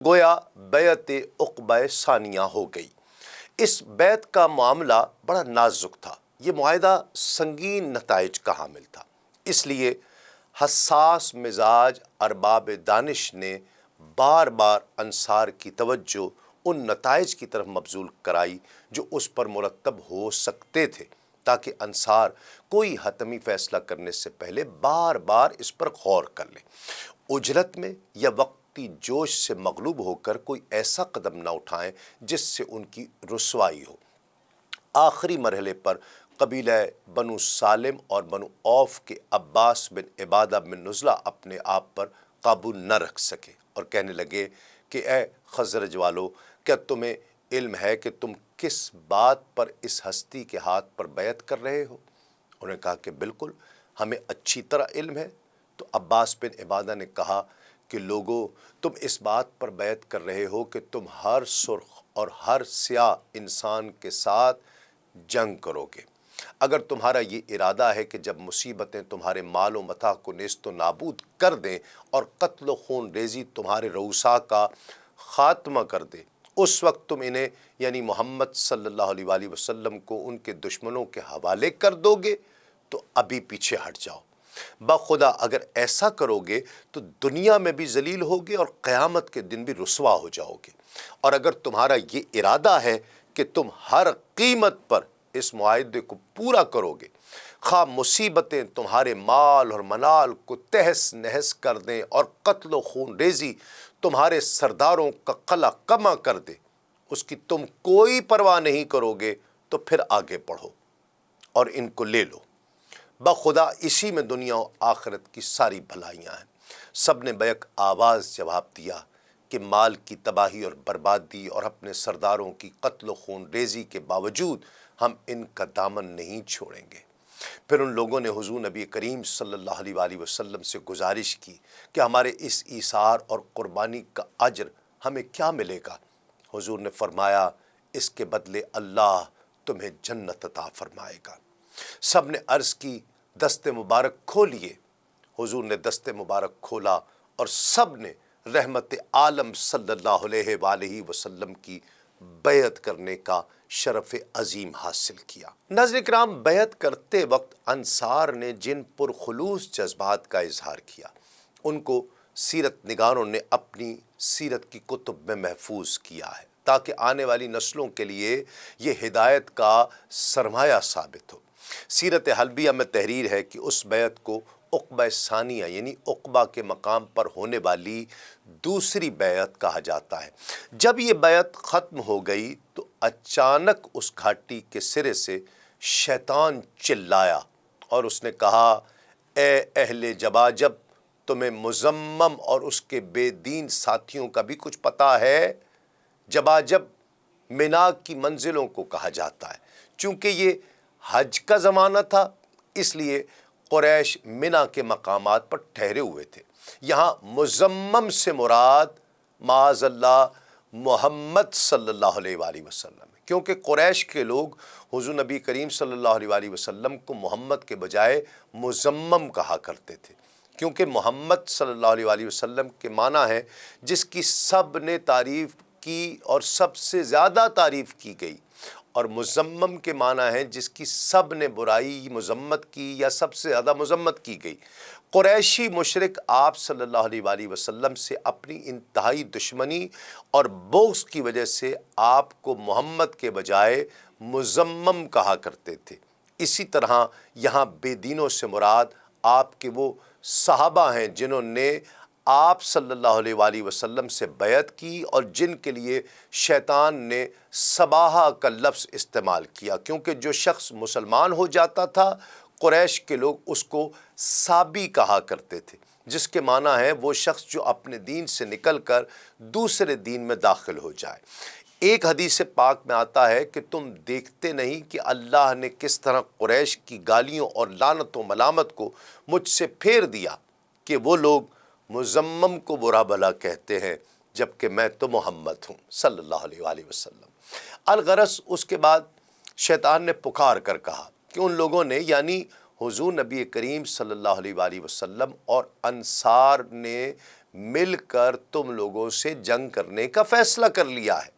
گویا بیعت عقبہ ثانیہ ہو گئی۔ اس بیعت کا معاملہ بڑا نازک تھا، یہ معاہدہ سنگین نتائج کا حامل تھا، اس لیے حساس مزاج ارباب دانش نے بار بار انصار کی توجہ ان نتائج کی طرف مبذول کرائی جو اس پر مرتب ہو سکتے تھے، تاکہ انصار کوئی حتمی فیصلہ کرنے سے پہلے بار بار اس پر غور کر لیں، اجلت میں یا وقتی جوش سے مغلوب ہو کر کوئی ایسا قدم نہ اٹھائیں جس سے ان کی رسوائی ہو۔ آخری مرحلے پر قبیلہ بنو سالم اور بنو عوف کے عباس بن عبادہ بن نزلہ اپنے آپ پر قابو نہ رکھ سکے اور کہنے لگے کہ اے خزرج والو، کیا تمہیں علم ہے کہ تم کس بات پر اس ہستی کے ہاتھ پر بیعت کر رہے ہو؟ انہوں نے کہا کہ بالکل، ہمیں اچھی طرح علم ہے۔ تو عباس بن عبادہ نے کہا کہ لوگو، تم اس بات پر بیعت کر رہے ہو کہ تم ہر سرخ اور ہر سیاہ انسان کے ساتھ جنگ کرو گے۔ اگر تمہارا یہ ارادہ ہے کہ جب مصیبتیں تمہارے مال و متاع کو نیست و نابود کر دیں اور قتل و خون ریزی تمہارے رؤساء کا خاتمہ کر دے، اس وقت تم انہیں یعنی محمد صلی اللہ علیہ وآلہ وسلم کو ان کے دشمنوں کے حوالے کر دو گے تو ابھی پیچھے ہٹ جاؤ۔ بخدا اگر ایسا کرو گے تو دنیا میں بھی ذلیل ہوگے اور قیامت کے دن بھی رسوا ہو جاؤ گے، اور اگر تمہارا یہ ارادہ ہے کہ تم ہر قیمت پر اس معاہدے کو پورا کرو گے، خواہ مصیبتیں تمہارے مال اور منال کو تہس نہس کر دیں اور قتل و خون ریزی تمہارے سرداروں کا قلع کما کر دے، اس کی تم کوئی پرواہ نہیں کرو گے، تو پھر آگے بڑھو اور ان کو لے لو۔ بخدا اسی میں دنیا و آخرت کی ساری بھلائیاں ہیں۔ سب نے بیک آواز جواب دیا کہ مال کی تباہی اور بربادی اور اپنے سرداروں کی قتل و خون ریزی کے باوجود ہم ان کا دامن نہیں چھوڑیں گے۔ پھر ان لوگوں نے حضور نبی کریم صلی اللہ علیہ وآلہ وسلم سے گزارش کی کہ ہمارے اس ایثار اور قربانی کا اجر ہمیں کیا ملے گا؟ حضور نے فرمایا، اس کے بدلے اللہ تمہیں جنت عطا فرمائے گا۔ سب نے عرض کی، دست مبارک کھولیے۔ حضور نے دست مبارک کھولا اور سب نے رحمت عالم صلی اللہ علیہ وآلہ وسلم کی بیعت کرنے کا شرف عظیم حاصل کیا۔ ناظرین کرام، بیعت کرتے وقت انصار نے جن پرخلوص جذبات کا اظہار کیا، ان کو سیرت نگاروں نے اپنی سیرت کی کتب میں محفوظ کیا ہے، تاکہ آنے والی نسلوں کے لیے یہ ہدایت کا سرمایہ ثابت ہو۔ سیرت حلبیہ میں تحریر ہے کہ اس بیعت کو عقبہ ثانیہ یعنی عقبہ کے مقام پر ہونے والی دوسری بیعت کہا جاتا ہے۔ جب یہ بیعت ختم ہو گئی تو اچانک اس گھاٹی کے سرے سے شیطان چلایا اور اس نے کہا، اے اہل جباجب، تمہیں مزمم اور اس کے بے دین ساتھیوں کا بھی کچھ پتہ ہے؟ جباجب مینا کی منزلوں کو کہا جاتا ہے۔ چونکہ یہ حج کا زمانہ تھا، اس لیے قریش مینا کے مقامات پر ٹھہرے ہوئے تھے۔ یہاں مزمم سے مراد معاذ اللہ محمد صلی اللہ علیہ وآلہ وسلم ہے، کیونکہ قریش کے لوگ حضور نبی کریم صلی اللہ علیہ وآلہ وسلم کو محمد کے بجائے مزمم کہا کرتے تھے، کیونکہ محمد صلی اللہ علیہ وآلہ وسلم کے معنی ہے جس کی سب نے تعریف کی اور سب سے زیادہ تعریف کی گئی، اور مزمم کے معنی ہے جس کی سب نے برائی مذمت کی یا سب سے زیادہ مذمت کی گئی۔ قریشی مشرک آپ صلی اللہ علیہ وآلہ وسلم سے اپنی انتہائی دشمنی اور بغض کی وجہ سے آپ کو محمد کے بجائے مزمم کہا کرتے تھے۔ اسی طرح یہاں بے دینوں سے مراد آپ کے وہ صحابہ ہیں جنہوں نے آپ صلی اللہ علیہ وآلہ وسلم سے بیعت کی اور جن کے لیے شیطان نے صباحہ کا لفظ استعمال کیا، کیونکہ جو شخص مسلمان ہو جاتا تھا قریش کے لوگ اس کو صابی کہا کرتے تھے، جس کے معنی ہے وہ شخص جو اپنے دین سے نکل کر دوسرے دین میں داخل ہو جائے۔ ایک حدیث پاک میں آتا ہے کہ تم دیکھتے نہیں کہ اللہ نے کس طرح قریش کی گالیوں اور لعنت و ملامت کو مجھ سے پھیر دیا کہ وہ لوگ مزمم کو برا بھلا کہتے ہیں جبکہ میں تو محمد ہوں صلی اللہ علیہ وآلہ وسلم۔ الغرض اس کے بعد شیطان نے پکار کر کہا کہ ان لوگوں نے یعنی حضور نبی کریم صلی اللہ علیہ وآلہ وسلم اور انصار نے مل کر تم لوگوں سے جنگ کرنے کا فیصلہ کر لیا ہے۔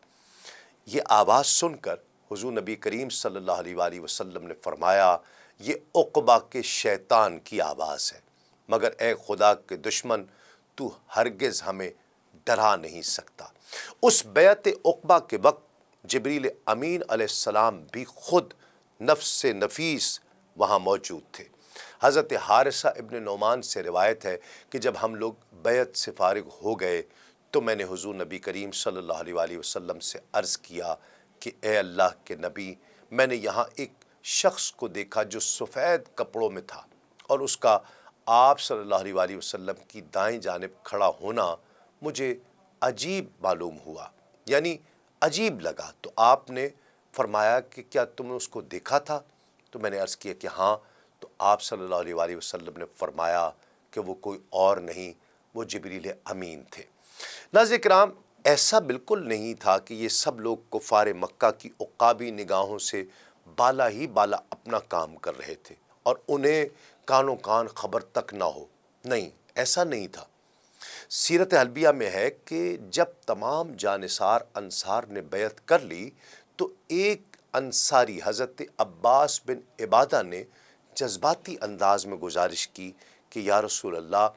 یہ آواز سن کر حضور نبی کریم صلی اللہ علیہ وآلہ وسلم نے فرمایا یہ عقبہ کے شیطان کی آواز ہے، مگر اے خدا کے دشمن تو ہرگز ہمیں ڈرا نہیں سکتا۔ اس بیعت عقبہ کے وقت جبریل امین علیہ السلام بھی خود نفس نفیس وہاں موجود تھے۔ حضرت حارثہ ابن نعمان سے روایت ہے کہ جب ہم لوگ بیعت سے فارغ ہو گئے تو میں نے حضور نبی کریم صلی اللہ علیہ وآلہ وسلم سے عرض کیا کہ اے اللہ کے نبی، میں نے یہاں ایک شخص کو دیکھا جو سفید کپڑوں میں تھا، اور اس کا آپ صلی اللہ علیہ وآلہ وسلم کی دائیں جانب کھڑا ہونا مجھے عجیب معلوم ہوا، یعنی عجیب لگا۔ تو آپ نے فرمایا کہ کیا تم نے اس کو دیکھا تھا؟ تو میں نے عرض کیا کہ ہاں۔ تو آپ صلی اللہ علیہ وآلہ وسلم نے فرمایا کہ وہ کوئی اور نہیں، وہ جبریل امین تھے۔ ناظرین کرام، ایسا بالکل نہیں تھا کہ یہ سب لوگ کفار مکہ کی عقابی نگاہوں سے بالا ہی بالا اپنا کام کر رہے تھے اور انہیں کانوں کان خبر تک نہ ہو، نہیں، ایسا نہیں تھا۔ سیرت حلبیہ میں ہے کہ جب تمام جانثار انصار نے بیعت کر لی تو ایک انصاری حضرت عباس بن عبادہ نے جذباتی انداز میں گزارش کی کہ یا رسول اللہ،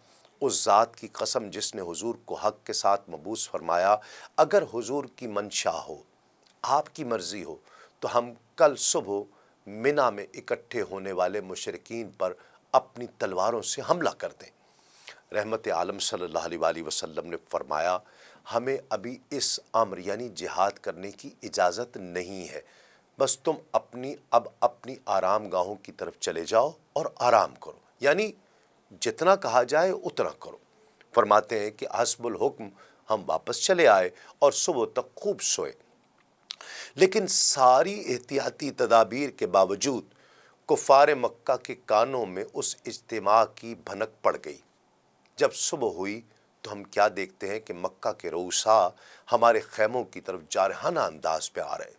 اس ذات کی قسم جس نے حضور کو حق کے ساتھ مبعوث فرمایا، اگر حضور کی منشا ہو، آپ کی مرضی ہو، تو ہم کل صبح منا میں اکٹھے ہونے والے مشرکین پر اپنی تلواروں سے حملہ کر دیں۔ رحمت عالم صلی اللہ علیہ وآلہ وسلم نے فرمایا ہمیں ابھی اس امر یعنی جہاد کرنے کی اجازت نہیں ہے، بس تم اپنی آرام گاہوں کی طرف چلے جاؤ اور آرام کرو، یعنی جتنا کہا جائے اتنا کرو۔ فرماتے ہیں کہ حسب الحکم ہم واپس چلے آئے اور صبح تک خوب سوئے، لیکن ساری احتیاطی تدابیر کے باوجود کفار مکہ کے کانوں میں اس اجتماع کی بھنک پڑ گئی۔ جب صبح ہوئی تو ہم کیا دیکھتے ہیں کہ مکہ کے رؤساء ہمارے خیموں کی طرف جارحانہ انداز پہ آ رہے۔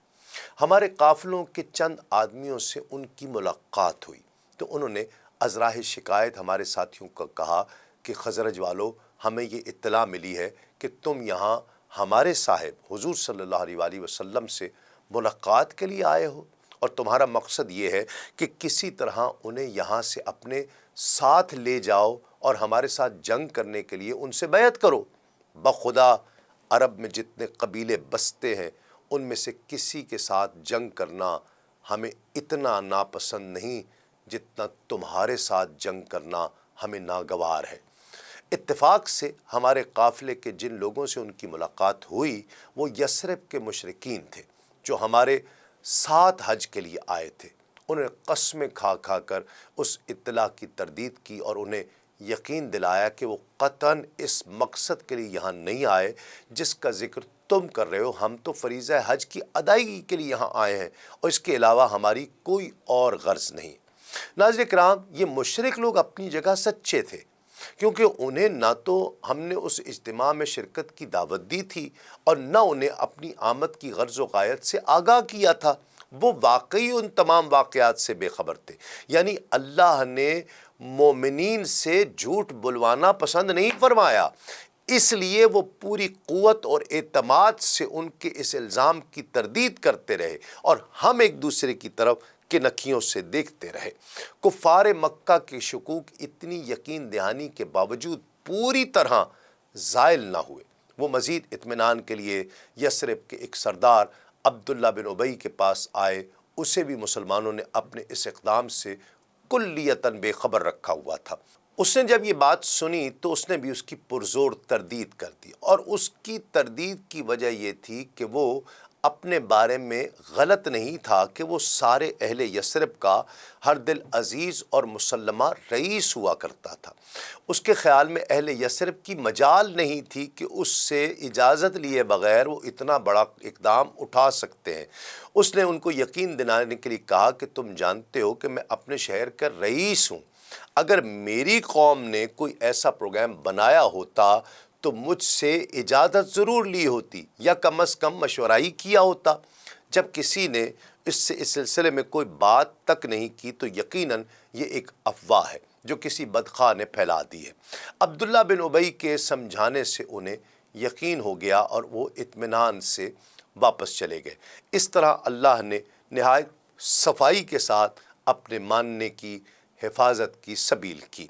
ہمارے قافلوں کے چند آدمیوں سے ان کی ملاقات ہوئی تو انہوں نے ازراہ شکایت ہمارے ساتھیوں کو کہا کہ خزرج والو، ہمیں یہ اطلاع ملی ہے کہ تم یہاں ہمارے صاحب حضور صلی اللہ علیہ وآلہ وسلم سے ملاقات کے لیے آئے ہو، اور تمہارا مقصد یہ ہے کہ کسی طرح انہیں یہاں سے اپنے ساتھ لے جاؤ اور ہمارے ساتھ جنگ کرنے کے لیے ان سے بیعت کرو۔ بخدا عرب میں جتنے قبیلے بستے ہیں ان میں سے کسی کے ساتھ جنگ کرنا ہمیں اتنا ناپسند نہیں جتنا تمہارے ساتھ جنگ کرنا ہمیں ناگوار ہے۔ اتفاق سے ہمارے قافلے کے جن لوگوں سے ان کی ملاقات ہوئی وہ یثرب کے مشرکین تھے جو ہمارے ساتھ حج کے لیے آئے تھے۔ انہوں نے قسمیں کھا کھا کر اس اطلاع کی تردید کی اور انہیں یقین دلایا کہ وہ قطعاً اس مقصد کے لیے یہاں نہیں آئے جس کا ذکر تم کر رہے ہو۔ ہم تو فریضہ حج کی ادائیگی کے لیے یہاں آئے ہیں اور اس کے علاوہ ہماری کوئی اور غرض نہیں۔ ناظرین کرام، یہ مشرک لوگ اپنی جگہ سچے تھے، کیونکہ انہیں نہ تو ہم نے اس اجتماع میں شرکت کی دعوت دی تھی اور نہ انہیں اپنی آمد کی غرض و غایت سے آگاہ کیا تھا۔ وہ واقعی ان تمام واقعات سے بے خبر تھے، یعنی اللہ نے مومنین سے جھوٹ بلوانا پسند نہیں فرمایا، اس لیے وہ پوری قوت اور اعتماد سے ان کے اس الزام کی تردید کرتے رہے اور ہم ایک دوسرے کی طرف کنکھیوں سے دیکھتے رہے۔ کفار مکہ کے شکوک اتنی یقین دہانی کے باوجود پوری طرح زائل نہ ہوئے۔ وہ مزید اطمینان کے لیے یثرب کے ایک سردار عبداللہ بن ابی کے پاس آئے۔ اسے بھی مسلمانوں نے اپنے اس اقدام سے کلیتاً بے خبر رکھا ہوا تھا۔ اس نے جب یہ بات سنی تو اس نے بھی اس کی پرزور تردید کر دی، اور اس کی تردید کی وجہ یہ تھی کہ وہ اپنے بارے میں غلط نہیں تھا کہ وہ سارے اہل یثرب کا ہر دل عزیز اور مسلمہ رئیس ہوا کرتا تھا۔ اس کے خیال میں اہل یثرب کی مجال نہیں تھی کہ اس سے اجازت لیے بغیر وہ اتنا بڑا اقدام اٹھا سکتے ہیں۔ اس نے ان کو یقین دلانے کے لیے کہا کہ تم جانتے ہو کہ میں اپنے شہر کا رئیس ہوں، اگر میری قوم نے کوئی ایسا پروگرام بنایا ہوتا تو مجھ سے اجازت ضرور لی ہوتی یا کم از کم مشورہ ہی کیا ہوتا۔ جب کسی نے اس سے اس سلسلے میں کوئی بات تک نہیں کی تو یقیناً یہ ایک افواہ ہے جو کسی بدخواہ نے پھیلا دی ہے۔ عبداللہ بن ابی کے سمجھانے سے انہیں یقین ہو گیا اور وہ اطمینان سے واپس چلے گئے۔ اس طرح اللہ نے نہایت صفائی کے ساتھ اپنے ماننے کی حفاظت کی سبیل کی۔